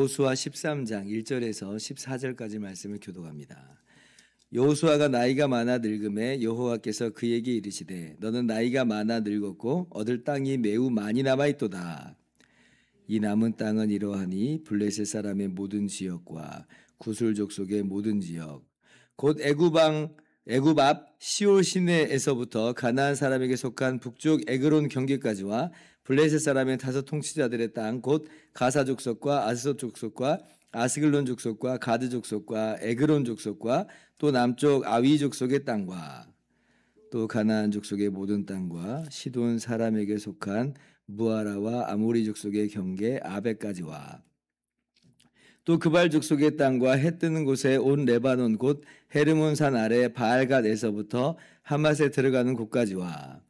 여호수아 13장 1절에서 14절까지 말씀을 교독합니다. 여호수아가 나이가 많아 늙음에 여호와께서 그에게 이르시되 너는 나이가 많아 늙었고 얻을 땅이 매우 많이 남아있도다. 이 남은 땅은 이러하니 블레셋 사람의 모든 지역과 구술 족속의 모든 지역 곧 애굽 앞 시올 시내에서부터 가나안 사람에게 속한 북쪽 에그론 경계까지와 블레셋 사람의 다섯 통치자들의 땅 곧 가사 족속과 아스돗 족속과 아스글론 족속과 가드 족속과 에그론 족속과 또 남쪽 아위 족속의 땅과 또 가나안 족속의 모든 땅과 시돈 사람에게 속한 무아라와 아모리 족속의 경계 아베까지와 또 그발 족속의 땅과 해 뜨는 곳에 온 레바논 곧 헤르몬 산 아래 바알갓에서부터 하맛에 들어가는 곳까지와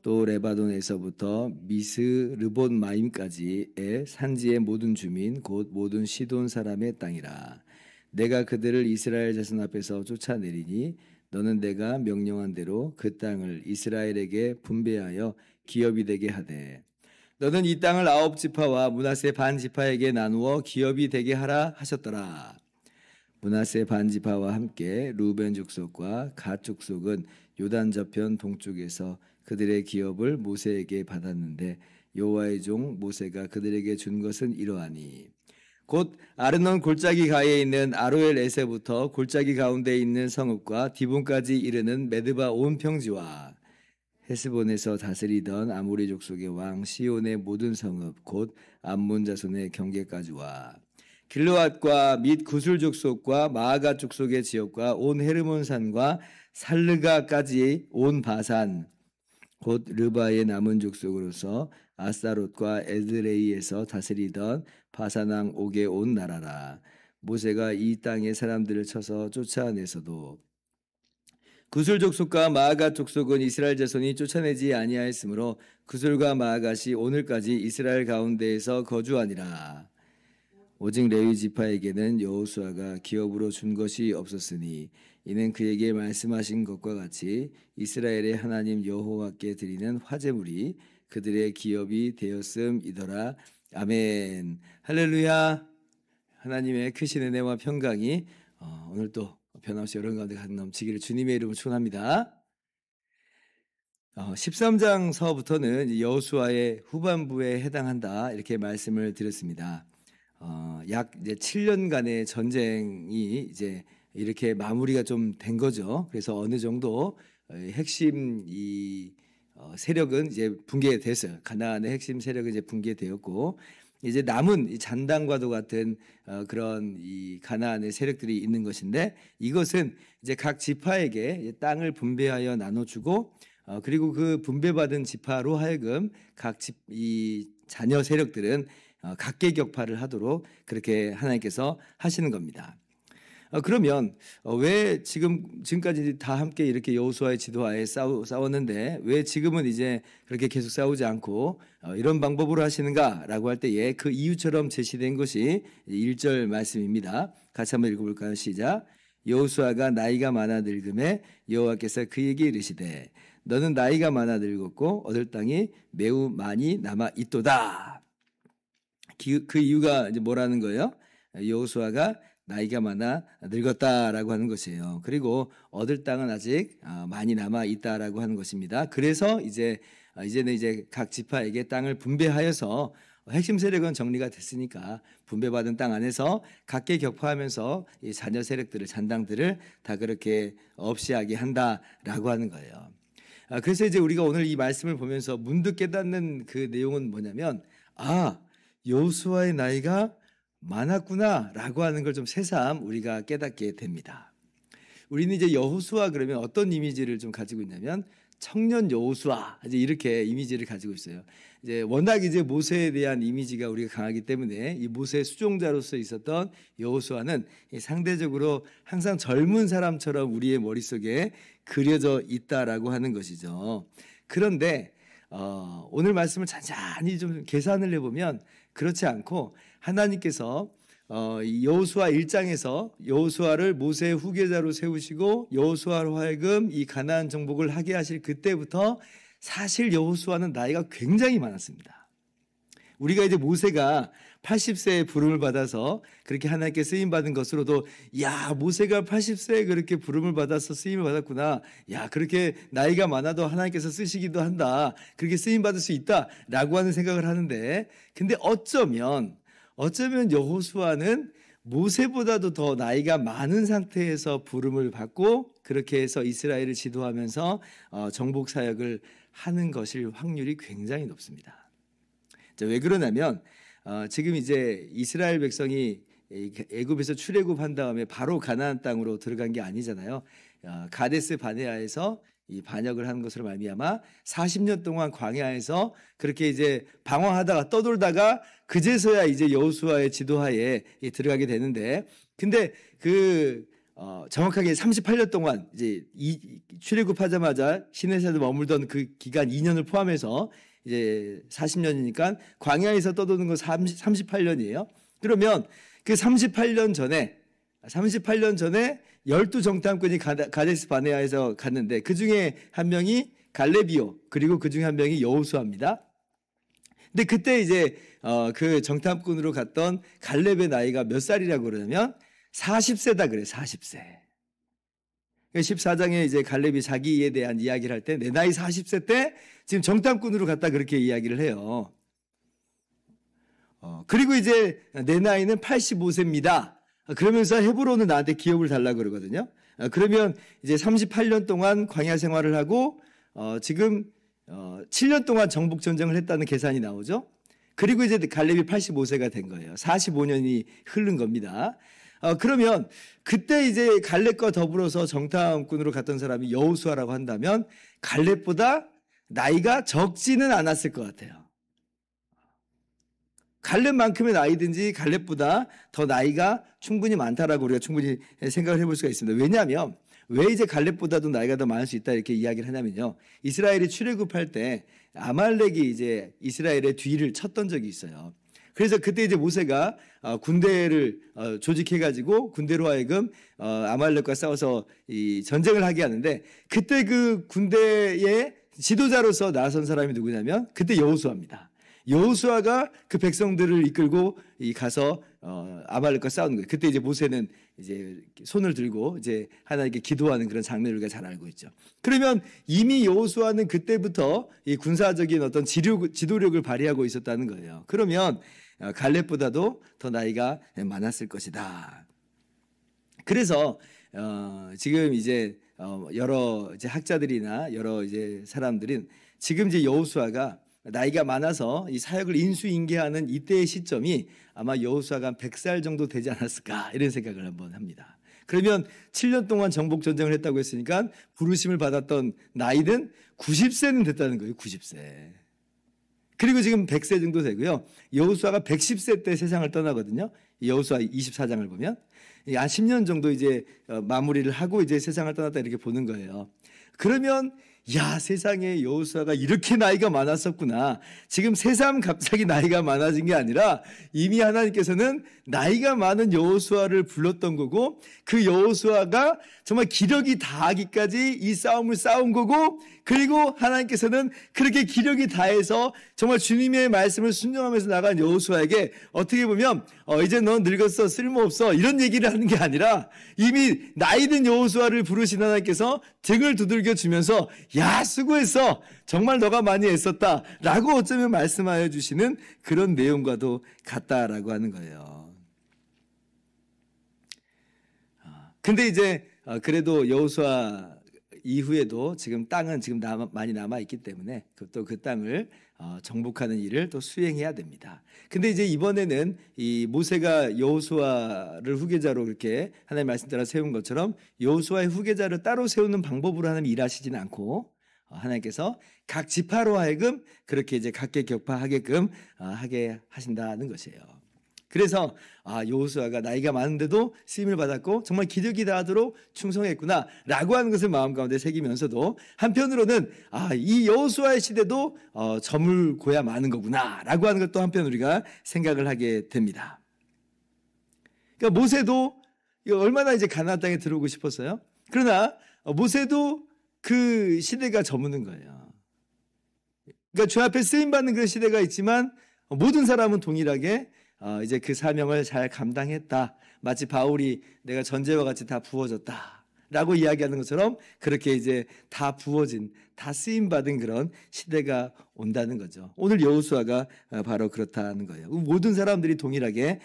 또 레바논에서부터 미스 르봇 마임까지의 산지의 모든 주민 곧 모든 시돈 사람의 땅이라. 내가 그들을 이스라엘 자손 앞에서 쫓아내리니 너는 내가 명령한 대로 그 땅을 이스라엘에게 분배하여 기업이 되게 하되 너는 이 땅을 9지파와 므낫세 반지파에게 나누어 기업이 되게 하라 하셨더라. 므낫세 반지파와 함께 루벤 족속과 갓 족속은 요단 저편 동쪽에서 그들의 기업을 모세에게 받았는데 여호와의 종 모세가 그들에게 준 것은 이러하니 곧 아르논 골짜기 가에 있는 아로엘 에세부터 골짜기 가운데 있는 성읍과 디본까지 이르는 메드바 온 평지와 헤스본에서 다스리던 아모리 족속의 왕 시온의 모든 성읍 곧 암몬 자손의 경계까지와 길르앗과 및 구술 족속과 마아가 족속의 지역과 온 헤르몬 산과 살르가까지 온 바산 곧 르바의 남은 족속으로서 아스타롯과 에드레이에서 다스리던 바산왕 옥의 온 나라라. 모세가 이 땅의 사람들을 쳐서 쫓아내서도 구술 족속과 마아가 족속은 이스라엘 자손이 쫓아내지 아니하였으므로 구술과 마아갓이 오늘까지 이스라엘 가운데에서 거주하니라. 오직 레위 지파에게는 여호수아가 기업으로 준 것이 없었으니 이는 그에게 말씀하신 것과 같이 이스라엘의 하나님 여호와께 드리는 화제물이 그들의 기업이 되었음이더라. 아멘. 할렐루야. 하나님의 크신 은혜와 평강이 오늘도 변함없이 여러분 가운데 넘치기를 주님의 이름으로 축원합니다. 13장서부터는 여호수아의 후반부에 해당한다 이렇게 말씀을 드렸습니다. 약 이제 7년간의 전쟁이 이제 이렇게 마무리가 좀 된 거죠. 그래서 어느 정도 핵심 세력은 이제 붕괴됐어요. 가나안의 핵심 세력은 이제 붕괴되었고 이제 남은 이 잔당과도 같은 그런 이 가나안의 세력들이 있는 것인데 이것은 이제 각 지파에게 땅을 분배하여 나눠주고 그리고 그 분배받은 지파로 하여금 이 자녀 세력들은 각계격파를 하도록 그렇게 하나님께서 하시는 겁니다. 그러면 왜 지금까지 다 함께 이렇게 여호수아의 지도하에 싸웠는데 왜 지금은 이제 그렇게 계속 싸우지 않고 이런 방법으로 하시는가라고 할 때에 그 이유처럼 제시된 것이 1절 말씀입니다. 같이 한번 읽어볼까요? 시작. 여호수아가 나이가 많아 늙음에 여호와께서 그에게 이르시되 너는 나이가 많아 늙었고 얻을 땅이 매우 많이 남아 있도다. 그 이유가 이제 뭐라는 거예요? 여호수아가 나이가 많아 늙었다라고 하는 것이에요. 그리고 얻을 땅은 아직 많이 남아 있다라고 하는 것입니다. 그래서 이제는 이제 각 지파에게 땅을 분배하여서 핵심 세력은 정리가 됐으니까 분배받은 땅 안에서 각계 격파하면서 이 자녀 세력들을 잔당들을 다 그렇게 없이하게 한다라고 하는 거예요. 그래서 이제 우리가 오늘 이 말씀을 보면서 문득 깨닫는 그 내용은 뭐냐면 여호수아의 나이가 많았구나라고 하는 걸 좀 새삼 우리가 깨닫게 됩니다. 우리는 이제 여호수아 그러면 어떤 이미지를 좀 가지고 있냐면 청년 여호수아 이제 이렇게 이미지를 가지고 있어요. 이제 워낙 이제 모세에 대한 이미지가 우리가 강하기 때문에 이 모세의 수종자로서 있었던 여호수아는 상대적으로 항상 젊은 사람처럼 우리의 머릿속에 그려져 있다라고 하는 것이죠. 그런데 오늘 말씀을 잔잔히 좀 계산을 해보면 그렇지 않고 하나님께서 여호수아 1장에서 여호수아를 모세의 후계자로 세우시고 여호수아로 하여금 이 가나안 정복을 하게 하실 그때부터 사실 여호수아는 나이가 굉장히 많았습니다. 우리가 이제 모세가 80세에 부름을 받아서 그렇게 하나님께 쓰임 받은 것으로도 야, 모세가 80세에 그렇게 부름을 받아서 쓰임을 받았구나. 야, 그렇게 나이가 많아도 하나님께서 쓰시기도 한다. 그렇게 쓰임 받을 수 있다라고 하는 생각을 하는데, 근데 어쩌면 여호수아는 모세보다도 더 나이가 많은 상태에서 부름을 받고 그렇게 해서 이스라엘을 지도하면서 정복 사역을 하는 것일 확률이 굉장히 높습니다. 왜 그러냐면 지금 이제 이스라엘 백성이 애굽에서 출애굽한 다음에 바로 가나안 땅으로 들어간 게 아니잖아요. 가데스 바네아에서 이 반역을 한 것으로 말미암아 40년 동안 광야에서 그렇게 이제 방황하다가 떠돌다가 그제서야 이제 여호수아의 지도하에 들어가게 되는데, 근데 정확하게 38년 동안 이제 출애굽하자마자 시내산에 머물던 그 기간 2년을 포함해서 이제 40년이니까 광야에서 떠도는 건 38년이에요. 그러면 그 38년 전에 12 정탐꾼이 가데스 바네아에서 갔는데 그 중에 한 명이 갈렙이요. 그리고 그 중에 한 명이 여호수아입니다. 근데 그때 이제 그 정탐꾼으로 갔던 갈렙의 나이가 몇 살이라고 그러냐면 40세다 그래. 40세. 14장에 이제 갈렙이 자기에 대한 이야기를 할 때 내 나이 40세 때 지금 정탐꾼으로 갔다 그렇게 이야기를 해요. 그리고 이제 내 나이는 85세입니다. 그러면서 헤브론은 나한테 기업을 달라고 그러거든요. 그러면 이제 38년 동안 광야 생활을 하고 지금 7년 동안 정복 전쟁을 했다는 계산이 나오죠. 그리고 이제 갈렙이 85세가 된 거예요. 45년이 흐른 겁니다. 그러면 그때 이제 갈렙과 더불어서 정탐꾼으로 갔던 사람이 여호수아라고 한다면 갈렙보다 나이가 적지는 않았을 것 같아요. 갈렙만큼의 나이든지 갈렙보다 더 나이가 충분히 많다라고 우리가 충분히 생각을 해볼 수가 있습니다. 왜냐하면 왜 이제 갈렙보다도 나이가 더 많을 수 있다 이렇게 이야기를 하냐면요. 이스라엘이 출애굽할 때 아말렉이 이제 이스라엘의 뒤를 쳤던 적이 있어요. 그래서 그때 이제 모세가 군대를 조직해가지고 군대로 하여금 아말렉과 싸워서 이 전쟁을 하게 하는데, 그때 그 군대의 지도자로서 나선 사람이 누구냐면 그때 여호수아입니다. 여호수아가 그 백성들을 이끌고 가서 아말렉과 싸우는 거예요. 그때 이제 모세는 이제 손을 들고 이제 하나님께 기도하는 그런 장면을 우리가 잘 알고 있죠. 그러면 이미 여호수아는 그때부터 이 군사적인 어떤 지도력을 발휘하고 있었다는 거예요. 그러면 갈렙보다도 더 나이가 많았을 것이다. 그래서 지금 이제 여러 이제 학자들이나 여러 이제 사람들은 지금 이제 여호수아가 나이가 많아서 이 사역을 인수인계하는 이때의 시점이 아마 여호수아가 한 100살 정도 되지 않았을까 이런 생각을 한번 합니다. 그러면 7년 동안 정복 전쟁을 했다고 했으니까 부르심을 받았던 나이는 90세는 됐다는 거예요. 90세. 그리고 지금 100세 정도 되고요. 여호수아가 110세 때 세상을 떠나거든요. 여호수아 24장을 보면 한 10년 정도 이제 마무리를 하고 이제 세상을 떠났다 이렇게 보는 거예요. 그러면 야, 세상에 여호수아가 이렇게 나이가 많았었구나. 지금 새삼 갑자기 나이가 많아진 게 아니라 이미 하나님께서는 나이가 많은 여호수아를 불렀던 거고, 그 여호수아가 정말 기력이 다하기까지 이 싸움을 싸운 거고, 그리고 하나님께서는 그렇게 기력이 다해서 정말 주님의 말씀을 순종하면서 나간 여호수아에게 어떻게 보면 이제 넌 늙었어, 쓸모없어 이런 얘기를 하는 게 아니라 이미 나이든 여호수아를 부르신 하나님께서 등을 두들겨 주면서 야, 수고했어, 정말 너가 많이 애썼다 라고 어쩌면 말씀하여 주시는 그런 내용과도 같다라고 하는 거예요. 근데 이제 그래도 여호수아 이후에도 지금 땅은 지금 많이 남아 있기 때문에 또 그 땅을 정복하는 일을 또 수행해야 됩니다. 근데 이제 이번에는 이 모세가 여호수아를 후계자로 이렇게 하나님의 말씀 따라 세운 것처럼 여호수아의 후계자를 따로 세우는 방법으로 하나님 일하시지는 않고 하나님께서 각 지파로 하여금 그렇게 이제 각계격파하게끔 하게 하신다는 것이에요. 그래서 여호수아가 나이가 많은데도 쓰임을 받았고 정말 기력이 다하도록 충성했구나라고 하는 것을 마음 가운데 새기면서도 한편으로는 이 여호수아의 시대도 저물고야 마는 거구나라고 하는 것도 한편 우리가 생각을 하게 됩니다. 그러니까 모세도 얼마나 이제 가나안 땅에 들어오고 싶었어요. 그러나 모세도 그 시대가 저무는 거예요. 그러니까 주 앞에 쓰임 받는 그런 시대가 있지만 모든 사람은 동일하게 이제 그 사명을 잘 감당했다. 마치 바울이 내가 전제와 같이 다 부어졌다라고 이야기하는 것처럼 그렇게 이제 다 부어진, 다 쓰임 받은 그런 시대가 온다는 거죠. 오늘 여호수아가 바로 그렇다는 거예요. 모든 사람들이 동일하게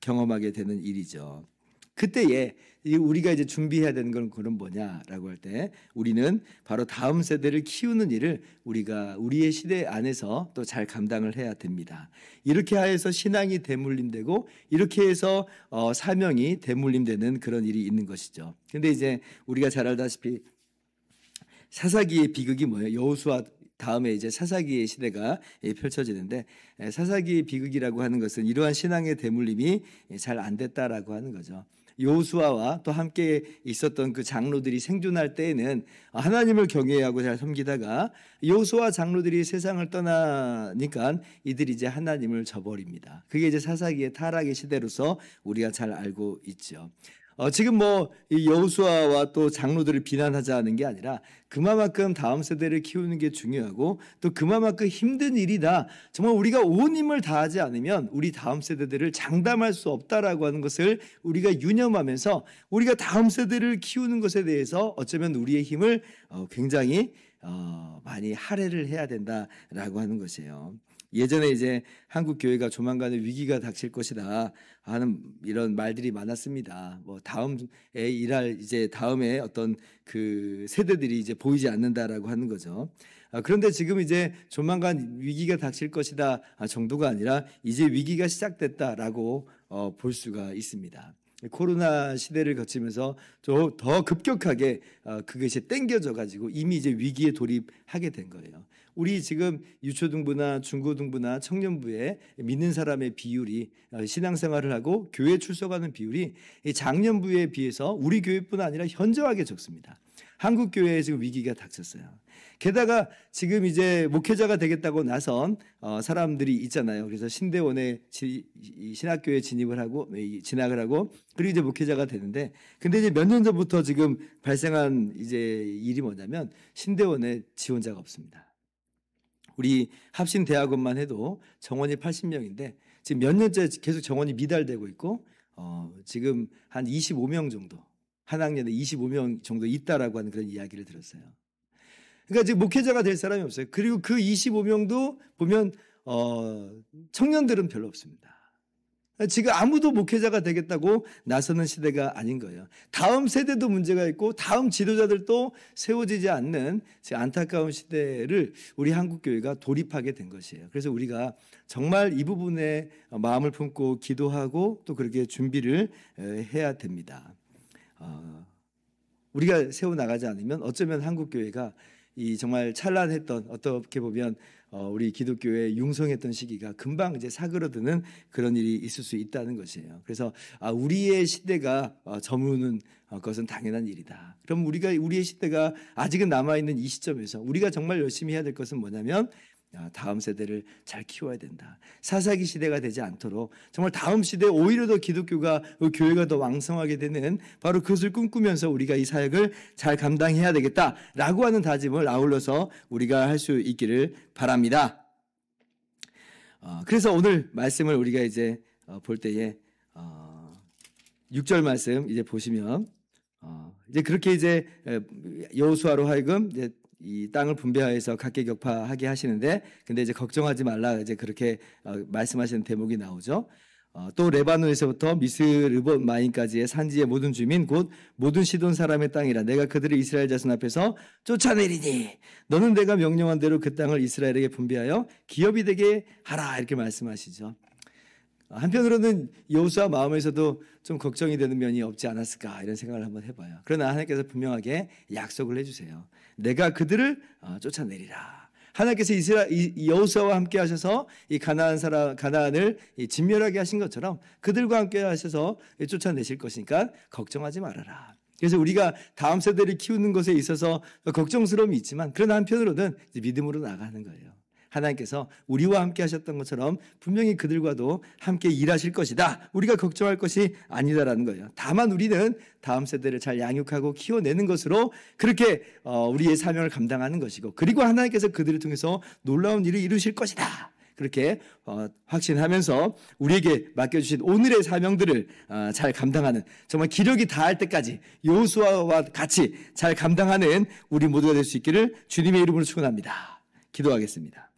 경험하게 되는 일이죠. 그때에 우리가 이제 준비해야 되는 건 그런 뭐냐라고 할 때 우리는 바로 다음 세대를 키우는 일을 우리가 우리의 시대 안에서 또 잘 감당을 해야 됩니다. 이렇게 해서 신앙이 대물림되고 이렇게 해서 사명이 대물림되는 그런 일이 있는 것이죠. 근데 이제 우리가 잘 알다시피 사사기의 비극이 뭐예요? 여호수아 다음에 이제 사사기의 시대가 펼쳐지는데, 사사기의 비극이라고 하는 것은 이러한 신앙의 대물림이 잘 안 됐다라고 하는 거죠. 여호수아와 또 함께 있었던 그 장로들이 생존할 때에는 하나님을 경외하고 잘 섬기다가 여호수아 장로들이 세상을 떠나니까 이들이 이제 하나님을 저버립니다. 그게 이제 사사기의 타락의 시대로서 우리가 잘 알고 있죠. 지금 이 여호수아와 또 장로들을 비난하자는 게 아니라 그만큼 다음 세대를 키우는 게 중요하고 또 그만큼 힘든 일이다. 정말 우리가 온 힘을 다하지 않으면 우리 다음 세대들을 장담할 수 없다라고 하는 것을 우리가 유념하면서 우리가 다음 세대를 키우는 것에 대해서 어쩌면 우리의 힘을 굉장히 많이 할애를 해야 된다라고 하는 것이에요. 예전에 이제 한국 교회가 조만간에 위기가 닥칠 것이다 하는 이런 말들이 많았습니다. 다음에 일할 이제 다음에 어떤 그 세대들이 이제 보이지 않는다라고 하는 거죠. 그런데 지금 이제 조만간 위기가 닥칠 것이다 정도가 아니라 이제 위기가 시작됐다라고 볼 수가 있습니다. 코로나 시대를 거치면서 더 급격하게 그것이 땡겨져 가지고 이미 이제 위기에 돌입하게 된 거예요. 우리 지금 유초등부나 중고등부나 청년부에 믿는 사람의 비율이 신앙생활을 하고 교회 출석하는 비율이 작년부에 비해서 우리 교회뿐 아니라 현저하게 적습니다. 한국 교회에 지금 위기가 닥쳤어요. 게다가 지금 이제 목회자가 되겠다고 나선 사람들이 있잖아요. 그래서 신대원에 신학교에 진학을 하고 그리고 이제 목회자가 되는데, 근데 이제 몇 년 전부터 지금 발생한 이제 일이 뭐냐면 신대원에 지원자가 없습니다. 우리 합신대학원만 해도 정원이 80명인데 지금 몇 년째 계속 정원이 미달되고 있고 지금 한 25명 정도, 한 학년에 25명 정도 있다라고 하는 그런 이야기를 들었어요. 그러니까 지금 목회자가 될 사람이 없어요. 그리고 그 25명도 보면 청년들은 별로 없습니다. 지금 아무도 목회자가 되겠다고 나서는 시대가 아닌 거예요. 다음 세대도 문제가 있고 다음 지도자들도 세워지지 않는 안타까운 시대를 우리 한국교회가 돌입하게 된 것이에요. 그래서 우리가 정말 이 부분에 마음을 품고 기도하고 또 그렇게 준비를 해야 됩니다. 우리가 세워나가지 않으면 어쩌면 한국교회가 이 정말 찬란했던, 어떻게 보면 우리 기독교회 융성했던 시기가 금방 이제 사그러드는 그런 일이 있을 수 있다는 것이에요. 그래서 우리의 시대가 저무는 것은 당연한 일이다. 그럼 우리의 시대가 아직은 남아있는 이 시점에서 우리가 정말 열심히 해야 될 것은 뭐냐면 다음 세대를 잘 키워야 된다. 사사기 시대가 되지 않도록 정말 다음 시대에 오히려 더 기독교가, 교회가 더 왕성하게 되는 바로 그것을 꿈꾸면서 우리가 이 사역을 잘 감당해야 되겠다라고 하는 다짐을 아울러서 우리가 할 수 있기를 바랍니다. 그래서 오늘 말씀을 우리가 이제 볼 때에 6절 말씀 이제 보시면 이제 그렇게 이제 여호수아로 하여금 이제 이 땅을 분배하여서 각계격파하게 하시는데, 근데 이제 걱정하지 말라 이제 그렇게 말씀하시는 대목이 나오죠. 또 레바논에서부터 미스르봇마임까지의 산지의 모든 주민 곧 모든 시돈 사람의 땅이라 내가 그들을 이스라엘 자손 앞에서 쫓아내리니 너는 내가 명령한 대로 그 땅을 이스라엘에게 분배하여 기업이 되게 하라, 이렇게 말씀하시죠. 한편으로는 여호수아 마음에서도 좀 걱정이 되는 면이 없지 않았을까, 이런 생각을 한번 해봐요. 그러나 하나님께서 분명하게 약속을 해주세요. 내가 그들을 쫓아내리라. 하나님께서 여호수아와 함께 하셔서 이 가나안을 진멸하게 하신 것처럼 그들과 함께 하셔서 쫓아내실 것이니까 걱정하지 말아라. 그래서 우리가 다음 세대를 키우는 것에 있어서 걱정스러움이 있지만, 그러나 한편으로는 믿음으로 나가는 거예요. 하나님께서 우리와 함께 하셨던 것처럼 분명히 그들과도 함께 일하실 것이다. 우리가 걱정할 것이 아니다라는 거예요. 다만 우리는 다음 세대를 잘 양육하고 키워내는 것으로 그렇게 우리의 사명을 감당하는 것이고, 그리고 하나님께서 그들을 통해서 놀라운 일을 이루실 것이다. 그렇게 확신하면서 우리에게 맡겨주신 오늘의 사명들을 잘 감당하는, 정말 기력이 다할 때까지 여호수아와 같이 잘 감당하는 우리 모두가 될 수 있기를 주님의 이름으로 축원합니다. 기도하겠습니다.